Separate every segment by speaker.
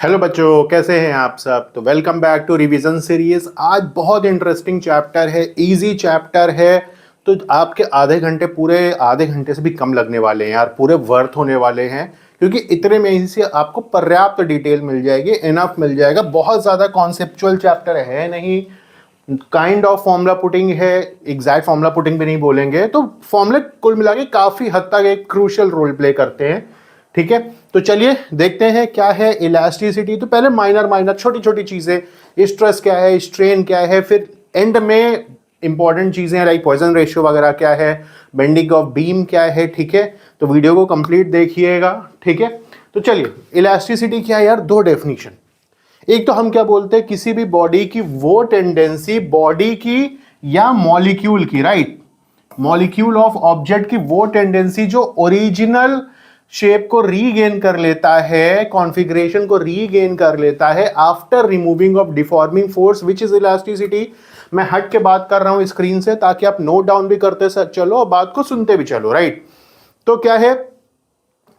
Speaker 1: Hello बच्चों, कैसे हैं आप सब। तो welcome back to revision series. आज बहुत इंटरेस्टिंग चैप्टर है, इजी चैप्टर है। तो आपके आधे घंटे, पूरे आधे घंटे से भी कम लगने वाले हैं यार, पूरे वर्थ होने वाले हैं, क्योंकि इतने में ही से आपको पर्याप्त डिटेल मिल जाएगी, इनफ मिल जाएगा। बहुत ज़्यादा कॉन्सेप्चुअल चैप्टर है नहीं, काइंड ऑफ फॉर्मूला पुटिंग है, एग्जैक्ट फॉर्मूला पुटिंग भी नहीं बोलेंगे। तो फॉर्मूले कुल मिला के काफ़ी हद तक एक क्रूशियल रोल प्ले करते हैं। ठीक है, तो चलिए देखते हैं क्या है इलास्टिसिटी। तो पहले माइनर माइनर छोटी छोटी चीजें, स्ट्रेस क्या है, स्ट्रेन क्या है, फिर एंड में इंपॉर्टेंट चीजें लाइक पॉइजन रेशियो वगैरह क्या है, बेंडिंग ऑफ बीम क्या है। ठीक है, तो वीडियो को कंप्लीट देखिएगा। ठीक है, तो चलिए इलास्टिसिटी क्या है यार, दो डेफिनेशन। एक तो हम क्या बोलते हैं, किसी भी बॉडी की वो टेंडेंसी, बॉडी की या मॉलिक्यूल की, राइट, मॉलिक्यूल ऑफ ऑब्जेक्ट की वो टेंडेंसी जो ओरिजिनल शेप को रीगेन कर लेता है, कॉन्फ़िगरेशन को रीगेन कर लेता है after removing of deforming force, which is elasticity. मैं हट के बात कर रहा हूं स्क्रीन से, ताकि आप नोट डाउन भी करते चलो और बात को सुनते भी चलो, राइट। तो क्या है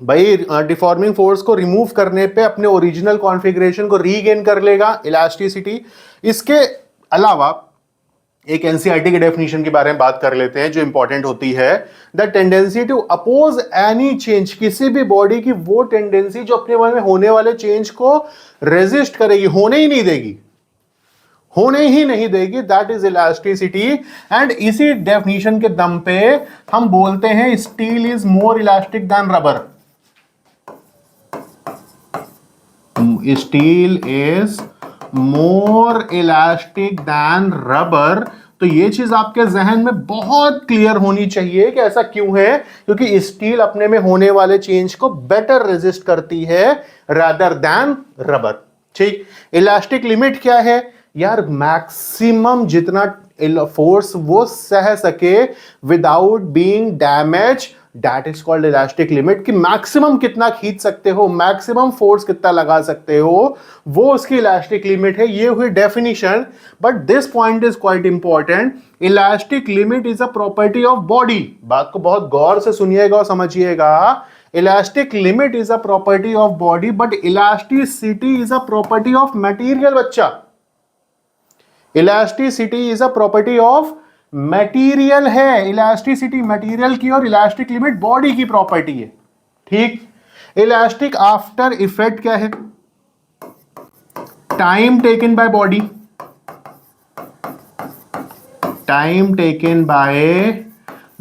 Speaker 1: भाई, डिफॉर्मिंग फोर्स को रिमूव करने पे अपने ओरिजिनल कॉन्फ़िगरेशन को रीगेन कर लेगा, इलास्टिसिटी। इसके अलावा एक एनसीईआरटी के डेफिनेशन के बारे में बात कर लेते हैं जो इंपॉर्टेंट होती है। The tendency to oppose any change, किसी भी बॉडी की वो टेंडेंसी जो अपने मन में होने वाले चेंज को रेजिस्ट करेगी, होने ही नहीं देगी, होने ही नहीं देगी, दैट इज इलास्टिसिटी। एंड इसी डेफिनेशन के दम पे हम बोलते हैं steel is more elastic than rubber. Steel is more elastic than rubber. तो ये चीज आपके जहन में बहुत क्लियर होनी चाहिए कि ऐसा क्यों है, क्योंकि स्टील अपने में होने वाले चेंज को बेटर रेजिस्ट करती है रादर देन रबर। ठीक, इलास्टिक लिमिट क्या है यार, मैक्सिमम जितना फोर्स वो सह सके without being damage, that is called elastic limit. कि मैक्सिमम कितना खींच सकते हो, मैक्सिमम फोर्स कितना लगा सकते हो, वो उसकी इलास्टिक लिमिट है। ये हुई definition, but this point is quite important. Elastic limit is a property of body. बात को बहुत गौर से सुनिएगा और समझिएगा। Elastic limit is a property of body, but elasticity is a property of material. बच्चा, elasticity is a property of material है। इलास्टिसिटी मटेरियल की और इलास्टिक लिमिट बॉडी की प्रॉपर्टी है। ठीक, इलास्टिक आफ्टर इफेक्ट क्या है, time taken by body, time taken by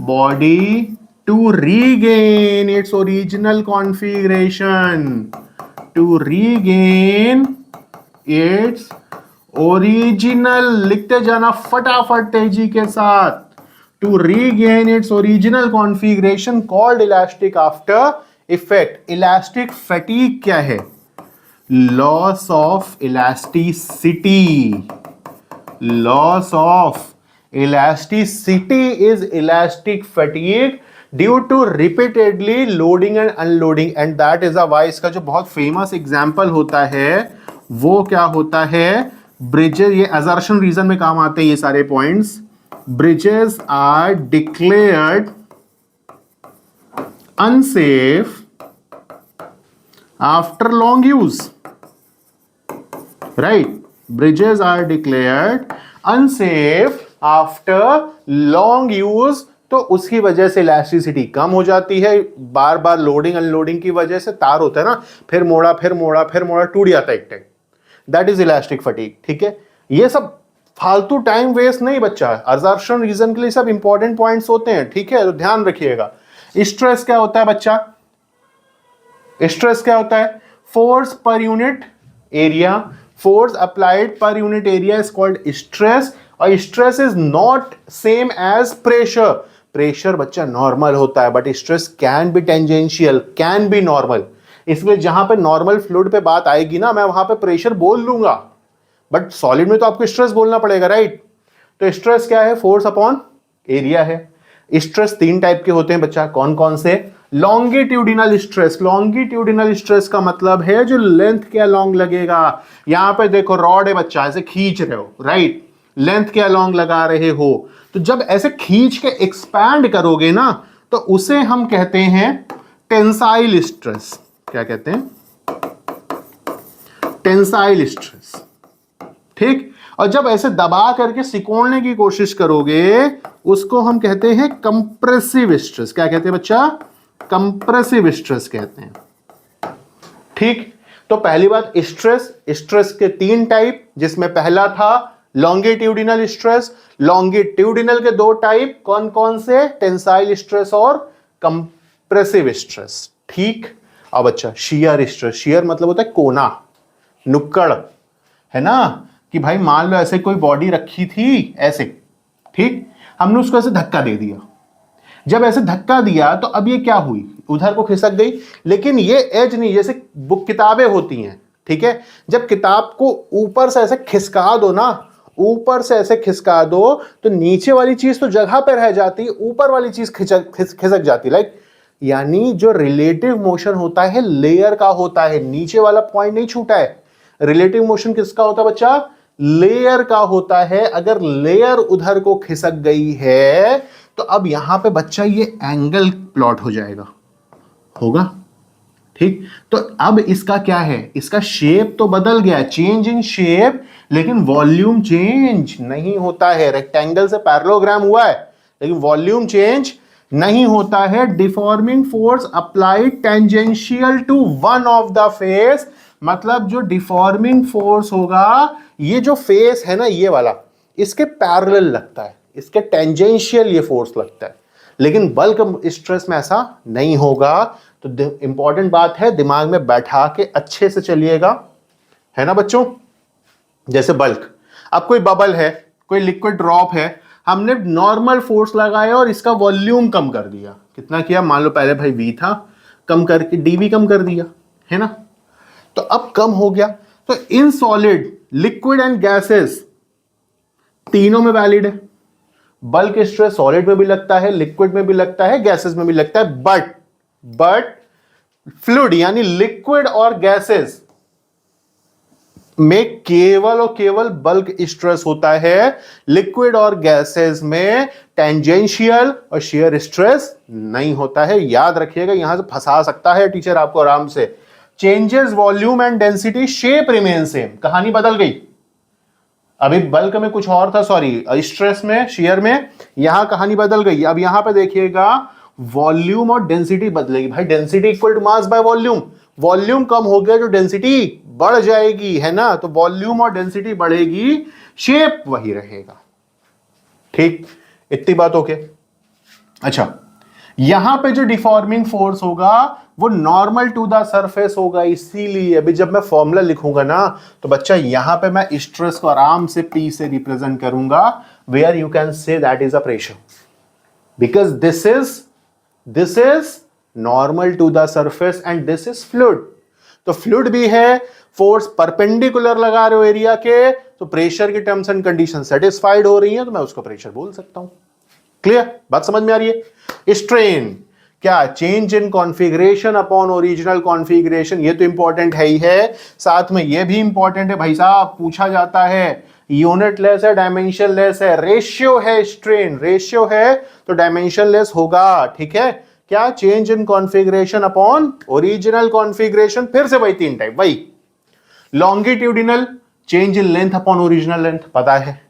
Speaker 1: body to regain its original configuration, to regain its original, लिखते जाना फटाफट तेजी के साथ, to regain its original configuration called elastic after effect. Elastic fatigue क्या है, loss of elasticity, loss of elasticity is elastic fatigue due to repeatedly loading and unloading. And that is a why, इसका जो बहुत famous example होता है वो क्या होता है, ब्रिजेस। ये असर्शन रीजन में काम आते हैं ये सारे points. Bridges are declared unsafe after long use, right. Bridges are declared unsafe after long use. तो उसकी वजह से इलास्टिसिटी कम हो जाती है, बार बार लोडिंग अनलोडिंग की वजह से। तार होता है ना, फिर मोड़ा फिर मोड़ा फिर मोड़ा, टूट जाता है एक time, that is elastic fatigue. ठीक है, ये सब फालतू टाइम वेस्ट नहीं बच्चा, असर्शन रीजन के लिए सब इंपॉर्टेंट पॉइंट्स होते हैं। ठीक है, तो ध्यान रखिएगा। स्ट्रेस क्या होता है बच्चा, स्ट्रेस क्या होता है, force per unit area, force applied per unit area is called stress. और stress is not same as pressure. Pressure बच्चा नॉर्मल होता है, but stress can be tangential, can be normal. इसलिए जहां पे नॉर्मल फ्लूइड पे बात आएगी ना, मैं वहां पे प्रेशर बोल लूंगा, बट सॉलिड में तो आपको स्ट्रेस बोलना पड़ेगा, राइट। तो स्ट्रेस क्या है, फोर्स अपॉन एरिया है। स्ट्रेस तीन टाइप के होते हैं बच्चा, कौन कौन से, लॉन्गिट्यूडिनल स्ट्रेस। लॉन्गिट्यूडिनल स्ट्रेस का मतलब है जो लेंथ के अलोंग लगेगा। यहां पे देखो रॉड है बच्चा, ऐसे खींच रहे हो, राइट, लेंथ के अलोंग लगा रहे हो। तो जब ऐसे खींच के एक्सपैंड करोगे ना, तो उसे हम कहते हैं टेंसाइल स्ट्रेस। क्या कहते हैं, टेंसाइल स्ट्रेस, ठीक। और जब ऐसे दबा करके सिकोड़ने की कोशिश करोगे उसको हम कहते हैं कंप्रेसिव स्ट्रेस। क्या कहते हैं बच्चा? कंप्रेसिव स्ट्रेस कहते हैं, ठीक। तो पहली बात, स्ट्रेस के 3 टाइप, जिसमें पहला था लॉन्गिट्यूडिनल स्ट्रेस। लॉन्गिट्यूडिनल के 2 टाइप, कौन कौन से? टेंसाइल स्ट्रेस और कंप्रेसिव स्ट्रेस, ठीक। अब अच्छा, शियर स्ट्रेस। शियर मतलब होता है कोना, नुक्कड़, है ना, कि भाई मान लो ऐसे कोई बॉडी रखी थी ऐसे, ठीक, हमने उसको ऐसे धक्का दे दिया। जब ऐसे धक्का दिया तो अब ये क्या हुई? उधर को खिसक गई, लेकिन ये एज नहीं, जैसे बुक किताबें होती हैं, ठीक है, जब किताब को ऊपर से ऐसे खिसका दो ना, ऊपर से ऐसे खिसका दो तो नीचे वाली चीज तो जगह पे रह जाती, ऊपर वाली चीज खिसक जाती, लाइक, यानी जो रिलेटिव मोशन होता है लेयर का होता है, नीचे वाला पॉइंट नहीं छूटा है। रिलेटिव मोशन किसका होता है बच्चा? लेयर का होता है। अगर लेयर उधर को खिसक गई है तो अब यहां पे बच्चा ये एंगल प्लॉट हो जाएगा, होगा, ठीक। तो अब इसका क्या है? इसका शेप तो बदल गया, चेंज इन शेप, लेकिन वॉल्यूम चेंज नहीं होता है। रेक्टेंगल से पैरेललोग्राम हुआ है लेकिन वॉल्यूम चेंज नहीं होता है। Deforming force applied tangential to one of the face, मतलब जो डिफॉर्मिंग फोर्स होगा, ये जो फेस है ना, ये वाला, इसके पैरेलल लगता है, इसके टेंजेंशियल ये फोर्स लगता है। लेकिन बल्क स्ट्रेस में ऐसा नहीं होगा। तो इंपॉर्टेंट बात है, दिमाग में बैठा के अच्छे से चलिएगा, है ना बच्चों। जैसे बल्क, अब कोई बबल है, कोई लिक्विड ड्रॉप है, हमने नॉर्मल फोर्स लगाया और इसका वॉल्यूम कम कर दिया। कितना किया? मान लो पहले भाई V था, कम करके dV कम कर दिया, है ना, तो अब कम हो गया। तो in solid, liquid and gases तीनों में वैलिड है। बल्क स्ट्रेस सॉलिड में भी लगता है, लिक्विड में भी लगता है, गैसेस में भी लगता है, बट फ्लूइड यानी लिक्विड और गैसेस में केवल और केवल बल्क स्ट्रेस होता है। लिक्विड और गैसेस में टेंजेंशियल और शियर स्ट्रेस नहीं होता है। याद रखिएगा, यहां से फंसा सकता है टीचर आपको आराम से। Changes volume and density, shape remain same, कहानी बदल गई। अभी बल्क में कुछ और था, सॉरी स्ट्रेस में, शियर में, यहां कहानी बदल गई। अब यहां पे देखिएगा वॉल्यूम और डेंसिटी बदलेगी। भाई density equal to mass by volume, volume कम हो गया तो डेंसिटी बढ़ जाएगी, है ना, तो वॉल्यूम और डेंसिटी बढ़ेगी, शेप वही रहेगा, ठीक। इतनी बात ओके। अच्छा, यहां पे जो डिफॉर्मिंग फोर्स होगा वो नॉर्मल टू द सरफेस होगा। इसीलिए अभी जब मैं फॉर्मूला लिखूंगा ना तो बच्चा यहां पे मैं स्ट्रेस को आराम से P से रिप्रेजेंट करूंगा, where you can say that is a pressure, because this is normal to the surface and this is fluid. तो फ्लूइड भी है, फोर्स परपेंडिकुलर लगा रहे हो एरिया के, तो प्रेशर की टर्म्स एंड कंडीशन सेटिस्फाइड हो रही है, तो मैं उसको प्रेशर बोल सकता हूं। क्लियर? बात समझ में आ रही है? स्ट्रेन क्या? Change in configuration upon original configuration, ये तो इंपॉर्टेंट है ही है, साथ में ये भी इंपॉर्टेंट है भाई साहब, पूछा जाता है, यूनिट लेस है, डायमेंशन लेस है, रेशियो है, स्ट्रेन रेशियो है तो डायमेंशन लेस होगा, ठीक है। क्या? Change in configuration upon original configuration, फिर से वही 3 टाइप, वही longitudinal, change in length upon original length, पता है।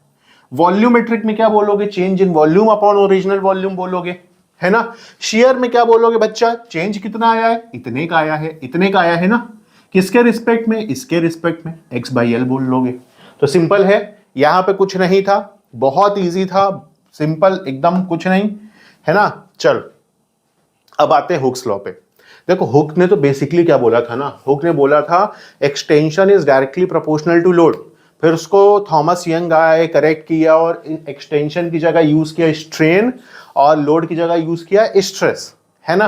Speaker 1: वॉल्यूमेट्रिक में क्या बोलोगे? Change in volume upon original volume बोलोगे, है ना। शेयर में क्या बोलोगे बच्चा? चेंज कितना आया है? इतने का आया है, इतने का आया है ना। किसके रिस्पेक्ट में? इसके रिस्पेक्ट में, x बाई एल बोल लोगे। तो सिंपल है, यहां पे कुछ नहीं था, बहुत इजी था, सिंपल एकदम, कुछ नहीं, है ना। चल अब आते हैं हुक्स लॉ पे। देखो हुक ने तो बेसिकली क्या बोला था ना, हुक ने बोला था extension is directly proportional to load. फिर उसको थॉमस यंग आए, करेक्ट किया और एक्सटेंशन की जगह यूज किया स्ट्रेन और लोड की जगह यूज किया स्ट्रेस, है ना।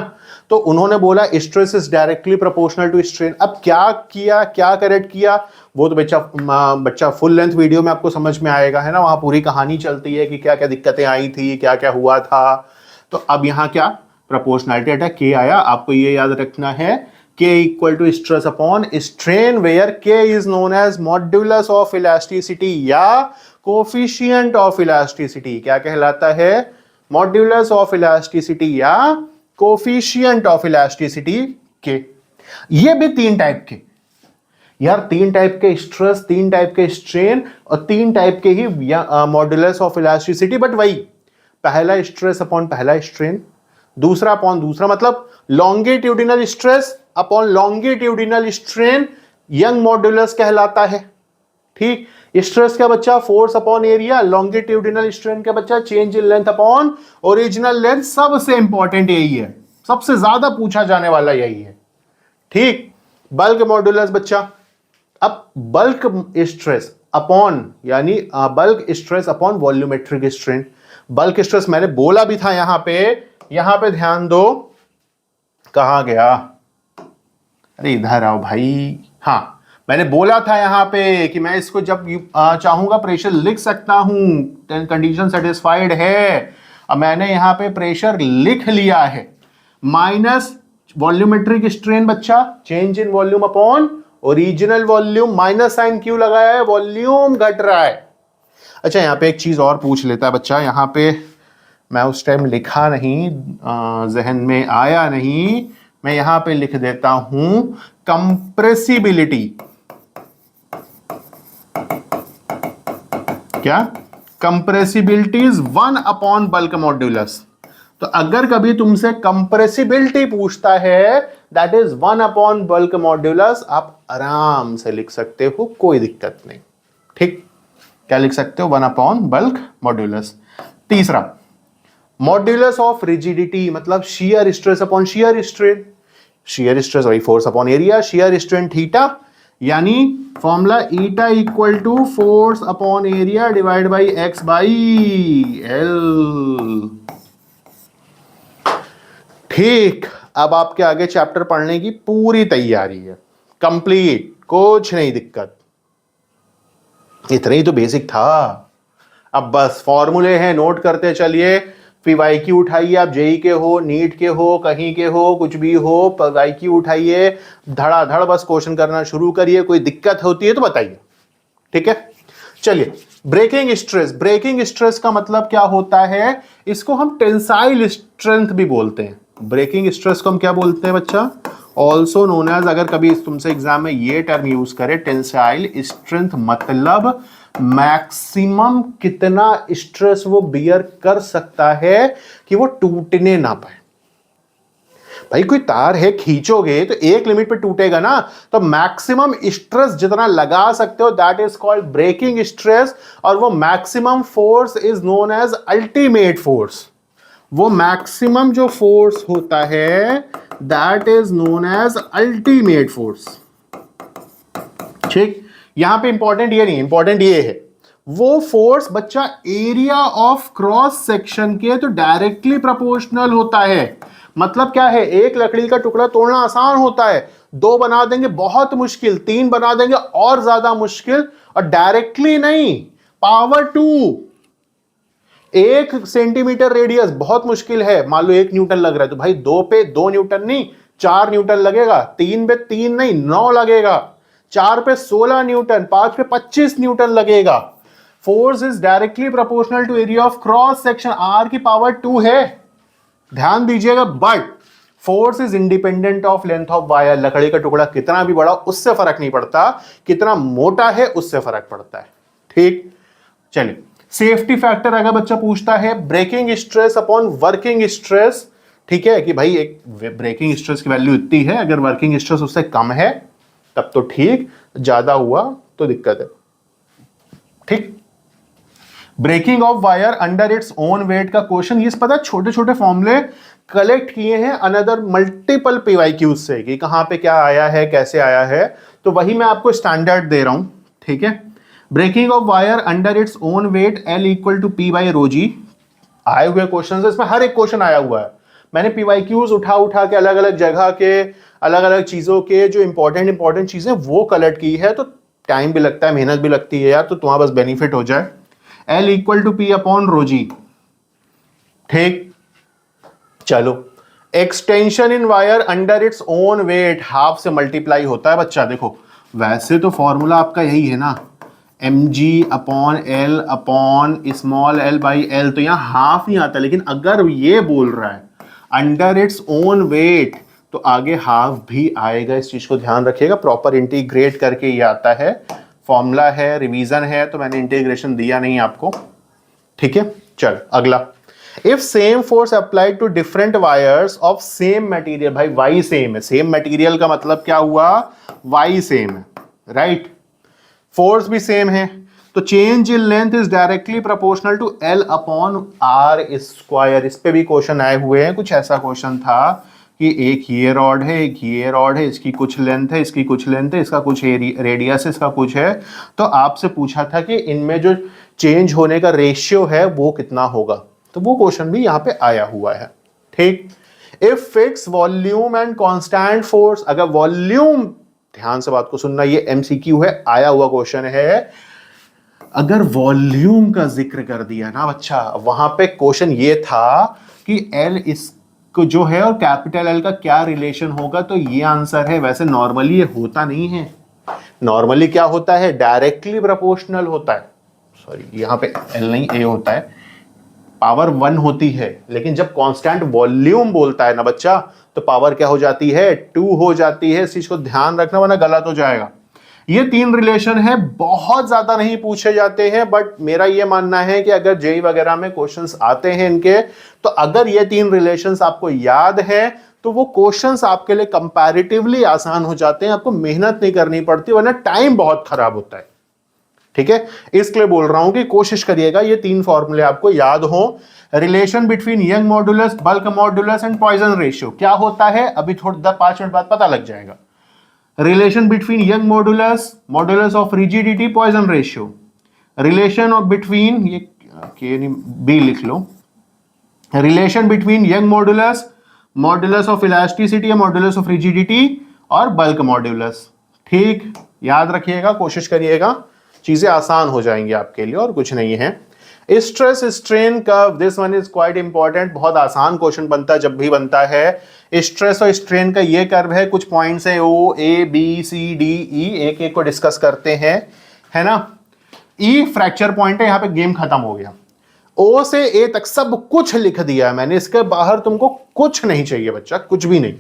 Speaker 1: तो उन्होंने बोला stress is directly proportional to strain. अब क्या किया, क्या करेक्ट किया, वो तो बच्चा फुल लेंथ वीडियो में आपको समझ में आएगा, है ना। वहां पूरी कहानी चलती है कि क्या क्या दिक्कतें आई थी, क्या क्या हुआ था। तो अब यहाँ क्या प्रोपोर्शनैलिटी अटैक के आया, आपको ये याद रखना है, K equal to stress upon strain, where K is known as modulus of elasticity या कोफिशिएंट ऑफ इलास्टिसिटी। क्या कहलाता है? मॉड्यूलस ऑफ इलास्टिसिटी या कोफिशिएंट ऑफ इलास्टिसिटी के। ये भी 3 टाइप के, यार 3 टाइप के स्ट्रेस, 3 टाइप के स्ट्रेन और 3 टाइप के ही मॉड्यूलस ऑफ इलास्टिसिटी, बट वही पहला स्ट्रेस अपॉन पहला स्ट्रेन, दूसरा अपॉन दूसरा, मतलब longitudinal stress upon longitudinal strain young modulus कहलाता है। ठीक, स्ट्रेस का बच्चा force upon area, longitudinal strain का बच्चा change in length upon original length. सबसे इंपॉर्टेंट यही है, सबसे ज्यादा पूछा जाने वाला यही है। ठीक, बल्क मॉड्यूलस बच्चा, अब बल्क स्ट्रेस अपॉन यानी bulk stress upon volumetric strain. Bulk stress मैंने बोला भी था यहां पे ध्यान दो, कहां गया, अरे इधर आओ भाई। हाँ, मैंने बोला था यहां पे कि मैं इसको जब चाहूंगा प्रेशर लिख सकता हूं, कंडीशन सेटिस्फाइड है। अब मैंने यहां पे प्रेशर लिख लिया है, माइनस वॉल्यूमेट्रिक स्ट्रेन बच्चा, change in volume upon original volume, minus sign क्यों लगाया है, वॉल्यूम घट रहा है। अच्छा, यहां पे एक चीज और पूछ लेता है बच्चा, यहां पे मैं उस टाइम लिखा नहीं, जहन में आया नहीं, मैं यहां पे लिख देता हूं कंप्रेसिबिलिटी। क्या compressibility is 1 upon bulk modulus. तो अगर कभी तुमसे कंप्रेसिबिलिटी पूछता है, that is 1 upon bulk modulus, आप आराम से लिख सकते हो, कोई दिक्कत नहीं। ठीक, क्या लिख सकते हो, 1 अपॉन बल्क मॉड्यूलस। तीसरा, मॉड्यूलस ऑफ रिजिडिटी, मतलब shear stress upon shear strain. Shear stress वही force upon area, shear strain theta, यानी formula eta equal to force upon area divide by x by l. ठीक, अब आपके आगे chapter पढ़ने की पूरी तैयारी है, कंप्लीट, कुछ नहीं दिक्कत, इतना ही तो बेसिक था। अब बस फॉर्मूले हैं, नोट करते चलिए, फिर वाईक्यू उठाइए, आप जेई के हो, नीट के हो, कहीं के हो, कुछ भी हो, वाईक्यू उठाइए, धड़ाधड़ बस क्वेश्चन करना शुरू करिए, कोई दिक्कत होती है तो बताइए। ठीक है, चलिए, ब्रेकिंग स्ट्रेस। ब्रेकिंग स्ट्रेस का मतलब क्या होता है, इसको हम टेंसाइल स्ट्रेंथ भी बोलते हैं। ब्रेकिंग स्ट्रेस को हम क्या बोलते हैं बच्चा, ऑल्सो नोन एज, अगर कभी तुमसे एग्जाम में ये टर्म यूज करे, टेंसाइल स्ट्रेंथ, मतलब मैक्सिमम कितना स्ट्रेस वो बियर कर सकता है कि वो टूटने ना पाए। भाई कोई तार है, खींचोगे तो एक लिमिट पे टूटेगा ना, तो मैक्सिमम स्ट्रेस जितना लगा सकते हो, that is called breaking stress. और वो maximum force is known as ultimate force. वो मैक्सिमम जो फोर्स होता है, that is known as ultimate force. ठीक, यहां पे इंपॉर्टेंट ये नहीं, इंपॉर्टेंट ये है, वो फोर्स बच्चा एरिया ऑफ क्रॉस सेक्शन के तो डायरेक्टली प्रोपोर्शनल होता है। मतलब क्या है, एक लकड़ी का टुकड़ा तोड़ना आसान होता है, 2 बना देंगे बहुत मुश्किल, 3 बना देंगे और ज्यादा मुश्किल, और डायरेक्टली नहीं, पावर 2, 1 सेंटीमीटर रेडियस बहुत मुश्किल है, मान लो 1 न्यूटन लग रहा है, तो भाई 2 पे 2 न्यूटन नहीं 4 न्यूटन लगेगा, 3 पे 3 नहीं 9 लगेगा, 4 पे 16 न्यूटन, 5 पे 25 न्यूटन लगेगा। Force is directly proportional to area of cross section, R की पावर 2 है, ध्यान दीजिएगा। But force is independent of length of wire, लकड़ी का टुकड़ा कितना भी बड़ा उससे फर्क नहीं पड़ता, कितना मोटा है उससे फर्क पड़ता है। ठीक, चलिए, सेफ्टी फैक्टर अगर बच्चा पूछता है, breaking stress upon working stress. ठीक है, कि भाई एक ब्रेकिंग स्ट्रेस की वैल्यू इतनी है, अगर वर्किंग स्ट्रेस उससे कम है तब तो ठीक, ज्यादा हुआ तो दिक्कत है। ठीक, breaking of wire under its own weight का क्वेश्चन, ये पता छोटे छोटे फॉर्मूले कलेक्ट किए हैं अनदर मल्टीपल पीवाईक्यूज से, कि कहां पे क्या आया है, कैसे आया है, तो वही मैं आपको स्टैंडर्ड दे रहा हूं। ठीक है, breaking of wire under its own weight L equal to P by rho g, आए हुए क्वेश्चन है, इसमें हर एक क्वेश्चन आया हुआ है। मैंने पीवाईक्यूज उठा के अलग अलग जगह के, अलग अलग चीजों के जो इंपॉर्टेंट चीजें वो कलेक्ट की है, तो टाइम भी लगता है, मेहनत भी लगती है यार, तो तुम्हारा बस बेनिफिट हो जाए। L equal to P upon rho g. ठीक, चलो, extension in wire under its own weight half से मल्टीप्लाई होता है बच्चा। देखो वैसे तो फॉर्मूला आपका यही है ना, mg upon L upon small L by L, तो यहां हाफ नहीं आता, लेकिन अगर ये बोल रहा है अंडर इट्स ओन वेट, तो आगे हाफ भी आएगा, इस चीज को ध्यान रखिएगा। प्रॉपर इंटीग्रेट करके ये आता है, फॉर्मूला है, रिवीजन है, तो मैंने इंटीग्रेशन दिया नहीं आपको, ठीक है। चल अगला, if same force applied to different wires of same material, भाई वाई सेम है, सेम मटेरियल का मतलब क्या हुआ, वाई सेम है, राइट, फोर्स भी सेम है, तो change in length is directly proportional to L upon R square. इस पे भी क्वेश्चन आए हुए हैं, कुछ ऐसा क्वेश्चन था कि एक ये रॉड है, एक ये रॉड है, इसकी कुछ लेंथ है, इसकी कुछ लेंथ है, इसका कुछ रेडियस है, इसका कुछ है, तो आपसे पूछा था कि इनमें जो चेंज होने का रेशियो है वो कितना होगा, तो वो क्वेश्चन भी यहाँ पे आया हुआ है, ठीक। If fix volume and constant force, अगर वॉल्यूम, ध्यान से बात को सुनना, ये एमसीक्यू है, आया हुआ क्वेश्चन है, अगर वॉल्यूम का जिक्र कर दिया ना बच्चा, वहां पे क्वेश्चन ये था कि एल इसको जो है और कैपिटल एल का क्या रिलेशन होगा, तो ये आंसर है। वैसे नॉर्मली ये होता नहीं है, नॉर्मली क्या होता है, डायरेक्टली प्रोपोर्शनल होता है, सॉरी यहाँ पे एल नहीं ए होता है, पावर 1 होती है, लेकिन जब कांस्टेंट वॉल्यूम बोलता है ना बच्चा, तो पावर क्या हो जाती है, 2 हो जाती है। इस चीज को ध्यान रखना वरना गलत हो जाएगा। ये 3 रिलेशन है, बहुत ज्यादा नहीं पूछे जाते हैं, बट मेरा ये मानना है कि अगर जेई वगैरह में क्वेश्चंस आते हैं इनके, तो अगर ये 3 रिलेशंस आपको याद है तो वो क्वेश्चंस आपके लिए कंपैरेटिवली आसान हो जाते हैं, आपको मेहनत नहीं करनी पड़ती, वरना टाइम बहुत खराब होता है, ठीक है। इसके लिए बोल रहा हूं कि कोशिश करिएगा ये 3 फॉर्मूले आपको याद हो। Relation between Young modulus, bulk modulus and Poisson ratio क्या होता है, अभी थोड़ा 5 मिनट बाद पता लग जाएगा। Relation between Young modulus, modulus of rigidity, Poisson ratio, relation of between, ये के बी लिख लो, relation between Young modulus, modulus of elasticity या मॉड्यूलस ऑफ रिजिडिटी और बल्क मॉड्यूलस, ठीक, याद रखिएगा, कोशिश करिएगा, चीजें आसान हो जाएंगी आपके लिए और कुछ नहीं है। Stress strain curve, this one is quite important, बहुत आसान क्वेश्चन बनता है जब भी बनता है। स्ट्रेस और स्ट्रेन का ये कर्व है, कुछ पॉइंट्स है ओ A B C D E, एक एक को डिस्कस करते हैं, है ना। ई फ्रैक्चर पॉइंट है, यहां पे गेम खत्म हो गया। ओ से ए तक सब कुछ लिख दिया है मैंने, इसके बाहर तुमको कुछ नहीं चाहिए बच्चा, कुछ भी नहीं,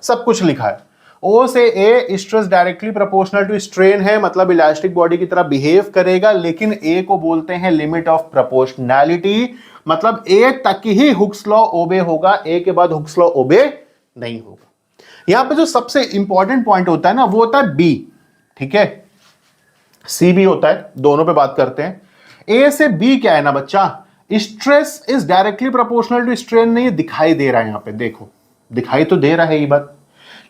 Speaker 1: सब कुछ लिखा है। ओ से A stress directly proportional to strain है, मतलब इलास्टिक बॉडी की तरह बिहेव करेगा, लेकिन ए को बोलते हैं लिमिट ऑफ प्रोपोर्शनैलिटी, मतलब ए तक ही हुक्स लॉ ओबे होगा, ए के बाद हुक्स लॉ ओबे नहीं होगा। यहां पे जो सबसे इंपॉर्टेंट पॉइंट होता है ना, वो होता है बी, ठीक है, सी भी होता है, दोनों पे बात करते हैं। ए से बी क्या है ना बच्चा, stress is directly proportional to strain, नहीं दिखाई दे रहा है, यहां पे देखो दिखाई तो दे रहा है ये बात,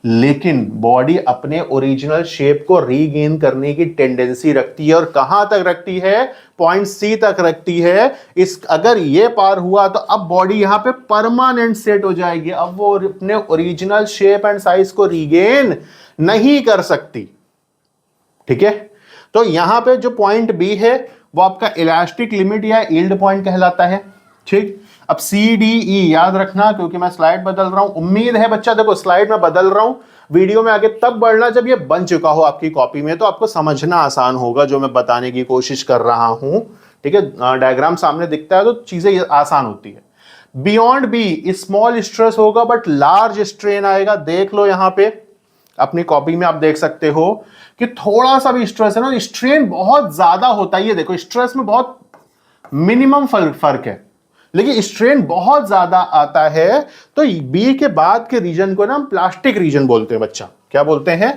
Speaker 1: लेकिन बॉडी अपने ओरिजिनल शेप को रीगेन करने की टेंडेंसी रखती है, और कहां तक रखती है, पॉइंट सी तक रखती है। इस अगर ये पार हुआ तो अब बॉडी यहां पे परमानेंट सेट हो जाएगी, अब वो अपने ओरिजिनल शेप एंड साइज को रीगेन नहीं कर सकती, ठीक है। तो यहां पे जो पॉइंट बी है वो आपका इलास्टिक लिमिट या यील्ड पॉइंट कहलाता है, ठीक। अब सी डी ई याद रखना, क्योंकि मैं स्लाइड बदल रहा हूं, उम्मीद है बच्चा, देखो स्लाइड में बदल रहा हूं, वीडियो में आगे तब बढ़ना जब ये बन चुका हो आपकी कॉपी में, तो आपको समझना आसान होगा जो मैं बताने की कोशिश कर रहा हूं, ठीक है। डायग्राम सामने दिखता है तो चीजें आसान होती है। बियॉन्ड बी स्मॉल स्ट्रेस होगा बट लार्ज स्ट्रेन आएगा, देख लो यहां पे अपनी कॉपी में आप देख सकते हो कि थोड़ा सा भी स्ट्रेस है ना, स्ट्रेन बहुत ज्यादा होता है, ये देखो स्ट्रेस में बहुत मिनिमम फर्क है, लेकिन स्ट्रेन बहुत ज्यादा आता है। तो बी के बाद के रीजन को ना हम प्लास्टिक रीजन बोलते हैं बच्चा, क्या बोलते हैं,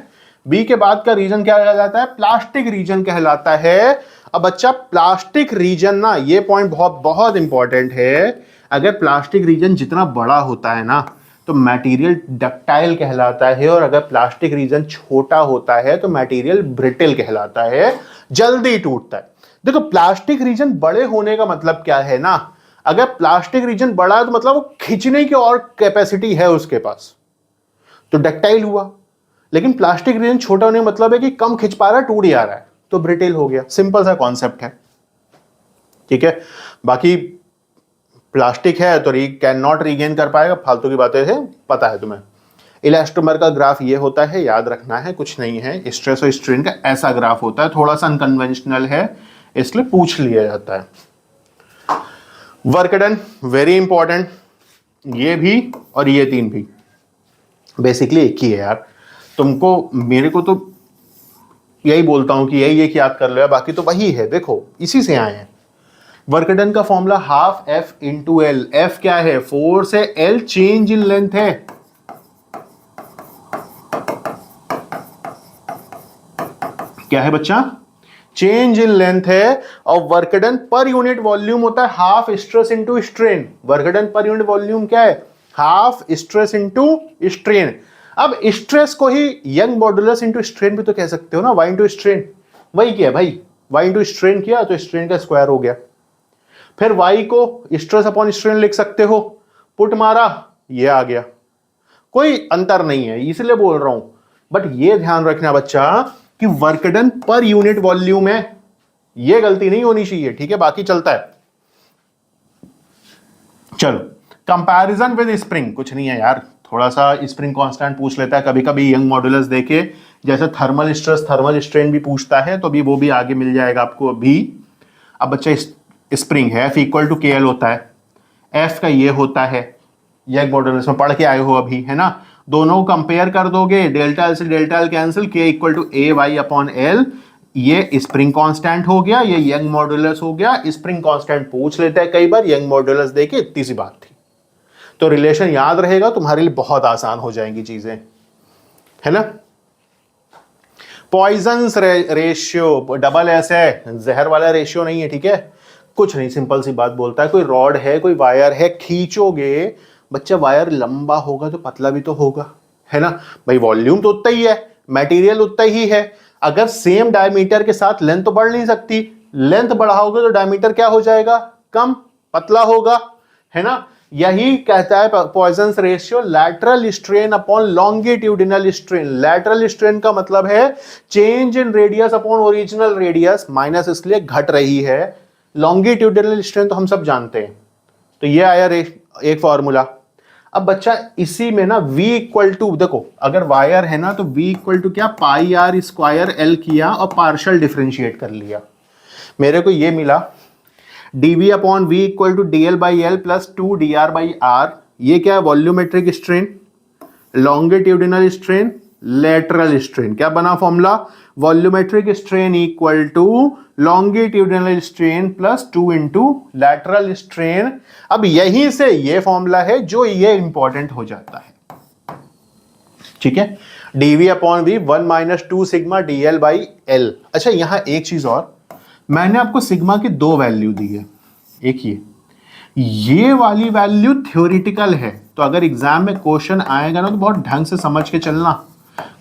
Speaker 1: बी के बाद का रीजन क्या कहलाता है, प्लास्टिक रीजन कहलाता है। अब बच्चा प्लास्टिक रीजन ना, ये पॉइंट बहुत बहुत इंपॉर्टेंट है, अगर प्लास्टिक रीजन जितना बड़ा होता है ना तो मटेरियल डक्टाइल कहलाता है, और अगर प्लास्टिक रीजन छोटा होता है तो मटेरियल ब्रिटल कहलाता है, जल्दी टूटता है। देखो प्लास्टिक रीजन बड़े होने का मतलब क्या है ना, अगर प्लास्टिक रीजन बड़ा है तो मतलब वो खींचने की और कैपेसिटी है उसके पास, तो डक्टाइल हुआ। लेकिन प्लास्टिक रीजन छोटा होने का मतलब है कि कम खिंच पा रहा है, टूट जा रहा है, तो ब्रिटेल हो गया। सिंपल सा कॉन्सेप्ट है, ठीक है। बाकी प्लास्टिक है तो कैन नॉट रीगेन कर पाएगा, फालतू की बातें है, पता है तुम्हें। इलास्टोमर का ग्राफ ये होता है, याद रखना है, कुछ नहीं है। स्ट्रेस और स्ट्रेन का ऐसा ग्राफ होता है, थोड़ा सा अनकन्वेंशनल है इसलिए पूछ लिया जाता है। वर्क डन वेरी इंपॉर्टेंट, ये भी और ये 3 भी। बेसिकली एक ही है यार। तुमको, मेरे को तो यही बोलता हूं कि यही एक याद कर लो, बाकी तो वही है। देखो इसी से आए हैं। वर्क डन का formula half F into L. F क्या है? फोर्स है, एल चेंज इन लेंथ है। क्या है बच्चा? चेंज इन लेंथ है। और work done per unit volume होता है half stress into strain. Work done per unit volume क्या है? Half stress into strain. अब स्ट्रेस को ही यंग मॉडुलस इंटू स्ट्रेन भी तो कह सकते हो ना, वाई इंटू स्ट्रेन। वही क्या है भाई, वाई इंटू स्ट्रेन किया तो स्ट्रेन का स्क्वायर हो गया। फिर वाई को स्ट्रेस अपॉन स्ट्रेन लिख सकते हो, पुट मारा ये आ गया। कोई अंतर नहीं है, इसलिए बोल रहा हूं। बट ये ध्यान रखना बच्चा कि work done per unit volume है, ये गलती नहीं होनी चाहिए, ठीक है? बाकी चलता है। चलो कंपैरिजन विद स्प्रिंग, कुछ नहीं है यार, थोड़ा सा स्प्रिंग कांस्टेंट पूछ लेता है कभी कभी यंग मॉडुलस देके, जैसे थर्मल स्ट्रेस थर्मल स्ट्रेन भी पूछता है, तो भी वो भी आगे मिल जाएगा आपको अभी। अब बच्चा स्प्रिंग है एफ इक्वल टू के एल होता है, एफ का ये होता है, यंग मॉडुलस में पढ़ के आए हो अभी, है ना? दोनों कंपेयर कर दोगे, डेल्टा एल से delta L cancel, K equal to A Y upon L. ये स्प्रिंग कांस्टेंट हो गया, ये यंग मॉडुलस हो गया। स्प्रिंग कांस्टेंट पूछ लेता है कई बार, यंग मॉडुलस देके, इतनी सी बात थी। तो रिलेशन याद रहेगा, तुम्हारे लिए बहुत आसान हो जाएंगी चीजें, है ना? पॉइजन्स रेशियो, डबल एस है, जहर वाला रेशियो नहीं है, ठीक है? कुछ नहीं, सिंपल सी बात बोलता है, कोई रॉड है, कोई वायर है, खींचोगे बच्चा, वायर लंबा होगा तो पतला भी तो होगा, है ना भाई? वॉल्यूम तो उतना ही है, मटेरियल उतना ही है। अगर सेम डायमीटर के साथ लेंथ तो बढ़ नहीं सकती, लेंथ बढ़ाओगे तो डायमीटर क्या हो जाएगा? कम, पतला होगा, है ना? यही कहता है Poisson's ratio, lateral strain upon longitudinal strain. Lateral strain का मतलब है change in radius upon original radius, minus इसलिए घट रही है। लॉन्गिट्यूडिनल स्ट्रेन तो हम सब जानते हैं, तो ये आया एक फॉर्मूला। अब बच्चा इसी में ना v इक्वल टू, देखो अगर वायर है ना तो v इक्वल टू क्या, पाई आर स्क्वायर एल किया और पार्शियल डिफरेंशिएट कर लिया। मेरे को ये मिला dv upon V equal to D L by L plus 2 D R by R. ये क्या है? Volumetric strain, longitudinal strain, lateral strain. क्या बना formula? Volumetric strain equal to longitudinal strain plus 2 into lateral strain. अब यहीं से ये formula है जो ये इंपॉर्टेंट हो जाता है, ठीक है? dv upon V 1 minus 2 sigma D L by L. अच्छा यहां एक चीज और, मैंने आपको सिग्मा की दो वैल्यू दी है। एक ये वाली वैल्यू थ्योरेटिकल है, तो अगर एग्जाम में क्वेश्चन आएगा ना तो बहुत ढंग से समझ के चलना,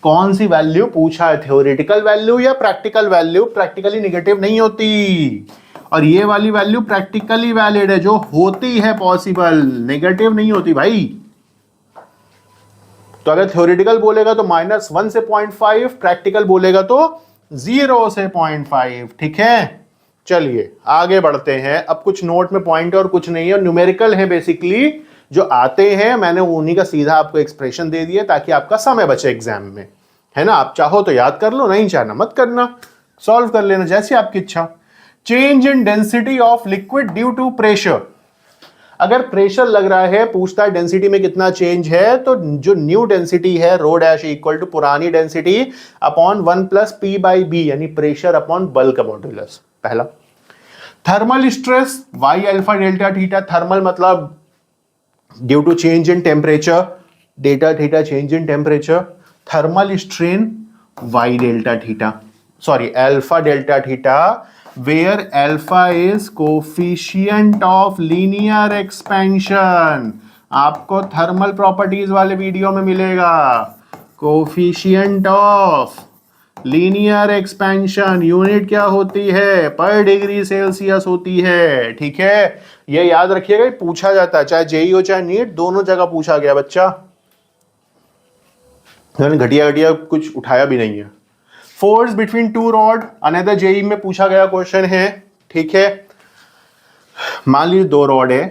Speaker 1: कौन सी वैल्यू पूछा है, थ्योरेटिकल वैल्यू या प्रैक्टिकल वैल्यू। प्रैक्टिकली निगेटिव नहीं होती, और ये वाली वैल्यू प्रैक्टिकली वैलिड है, जो होती है पॉसिबल, नेगेटिव नहीं होती भाई। तो अगर थ्योरेटिकल बोलेगा तो -1 से 0.5, प्रैक्टिकल बोलेगा तो 0 से 0.5, ठीक है? चलिए आगे बढ़ते हैं। अब कुछ नोट में पॉइंट और कुछ नहीं है, न्यूमेरिकल है बेसिकली, जो आते हैं मैंने उन्हीं का सीधा आपको एक्सप्रेशन दे दिया ताकि आपका समय बचे एग्जाम में, है ना? आप चाहो तो याद कर लो, नहीं चाहना मत करना, सॉल्व कर लेना जैसी आपकी इच्छा। Change in density of liquid due to pressure. अगर प्रेशर लग रहा है, पूछता है डेंसिटी में कितना चेंज है, तो जो न्यू डेंसिटी है रो डैश इक्वल टू पुरानी density upon 1 plus P by B, यानी प्रेशर अपॉन बल्क मॉड्यूलस। पहला thermal stress Y alpha delta theta. Thermal मतलब due to change in temperature, डेटा theta change in temperature. Thermal strain Y delta theta, sorry alpha delta theta, where alpha is coefficient of linear expansion। आपको thermal properties वाले video में मिलेगा, coefficient of linear expansion. Unit क्या होती है? पर degree Celsius होती है, ठीक है? ये याद रखिएगा, पूछा जाता है, चाहे जेई हो चाहे नीट, दोनों जगह पूछा गया बच्चा, घटिया घटिया कुछ उठाया भी नहीं है। Force between two rod, another JE में पूछा गया क्वेश्चन है, ठीक है? मान लीजिए दो रॉड है,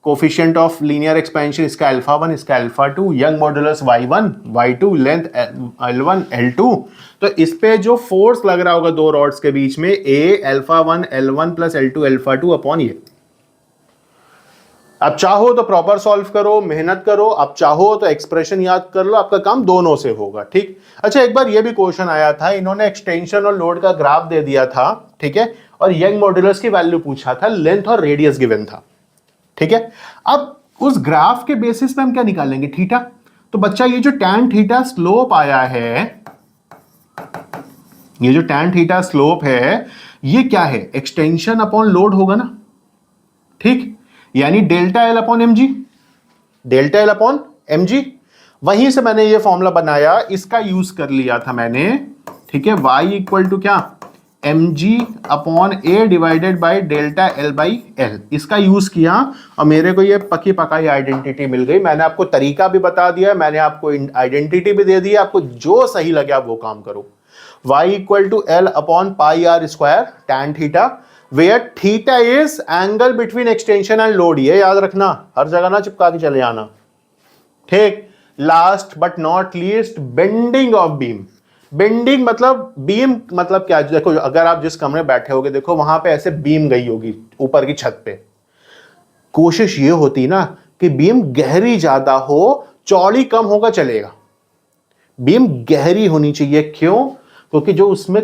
Speaker 1: कोफिशिएंट ऑफ लीनियर एक्सपेंशन इसका अल्फा 1 इसका alpha 2, young modulus y1 y2, length l1 l2। तो इस पे जो फोर्स लग रहा होगा दो रॉड्स के बीच में, a alpha 1 l1 plus l2 alpha 2 upon ये। आप चाहो तो प्रॉपर सॉल्व करो, मेहनत करो, आप चाहो तो एक्सप्रेशन याद कर लो, आपका काम दोनों से होगा, ठीक। अच्छा, एक बार ये भी क्वेश्चन आया था, इन्होंने एक्सटेंशन और लोड का ग्राफ दे दिया था, ठीक है, और यंग मॉड्यूलस की वैल्यू पूछा था, लेंथ और रेडियस गिवन था, ठीक है। अब उस ग्राफ के बेसिस पे हम क्या निकालेंगे, थीटा। तो बच्चा ये जो tan थीटा स्लोप आया है, ये जो tan थीटा स्लोप है, ये क्या है, एक्सटेंशन अपॉन लोड होगा ना, ठीक, यानी delta L upon M G, delta L upon M G. वहीं से मैंने ये फॉर्मूला बनाया, इसका यूज कर लिया था मैंने, ठीक है, y इक्वल टू क्या, M G upon A divided by delta L by L, इसका यूज किया और मेरे को ये पकी पकाई आइडेंटिटी मिल गई। मैंने आपको तरीका भी बता दिया, मैंने आपको आइडेंटिटी भी दे दी, आपको जो सही लगे आप वो काम करो। y equal to L upon pi R square tan theta, where theta is angle between extension and load, ये याद रखना, हर जगह ना चिपका के चले आना, ठीक। Last but not least, bending of beam. Bending मतलब, बीम मतलब क्या, देखो अगर आप जिस कमरे में बैठे होगे, देखो वहां पे ऐसे बीम गई होगी ऊपर की छत पे, कोशिश ये होती ना कि बीम गहरी ज्यादा हो, चौड़ी कम होगा चलेगा, बीम गहरी होनी चाहिए। क्यों? क्योंकि जो उसमें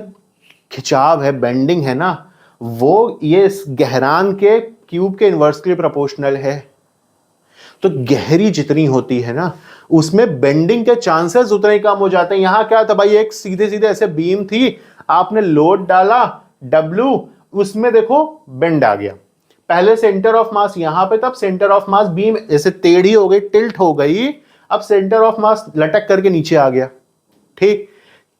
Speaker 1: खिंचाव है, बेंडिंग है ना, वो ये इस गहरान के क्यूब के इन्वर्सली प्रोपोर्शनल है। तो गहरी जितनी होती है ना, उसमें बेंडिंग के चांसेस उतने ही कम हो जाते हैं। यहां क्या था भाई, एक सीधे सीधे ऐसे बीम थी, आपने लोड डाला W, उसमें देखो बेंड आ गया। पहले सेंटर ऑफ मास यहां पे, तब सेंटर ऑफ मास बीम ऐसे टेढ़ी हो गई, टिल्ट हो गई, अब सेंटर ऑफ मास लटक करके नीचे आ गया, ठीक।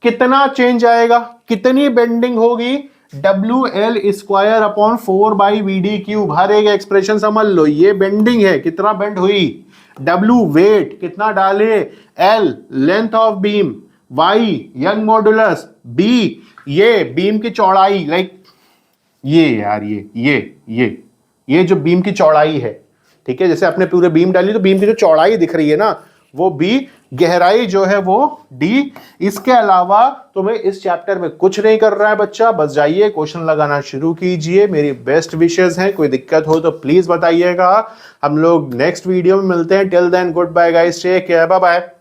Speaker 1: कितना चेंज आएगा, कितनी बेंडिंग होगी, W L square upon 4/VD cube. हर एक एक्सप्रेशन समझ लो, ये बेंडिंग है, कितना बेंड हुई, W वेट कितना डाले, L length of beam, Y young modulus, B ये बीम की चौड़ाई, लाइक ये यार ये जो बीम की चौड़ाई है, ठीक है, जैसे आपने पूरे बीम डाली तो बीम की जो चौड़ाई दिख रही है ना, वो B, गहराई जो है वो D। इसके अलावा तुम्हें इस चैप्टर में कुछ नहीं कर रहा है बच्चा, बस जाइए क्वेश्चन लगाना शुरू कीजिए। मेरी बेस्ट विशेस हैं, कोई दिक्कत हो तो प्लीज बताइएगा। हम लोग नेक्स्ट वीडियो में मिलते हैं। Till then goodbye guys, take care, bye bye.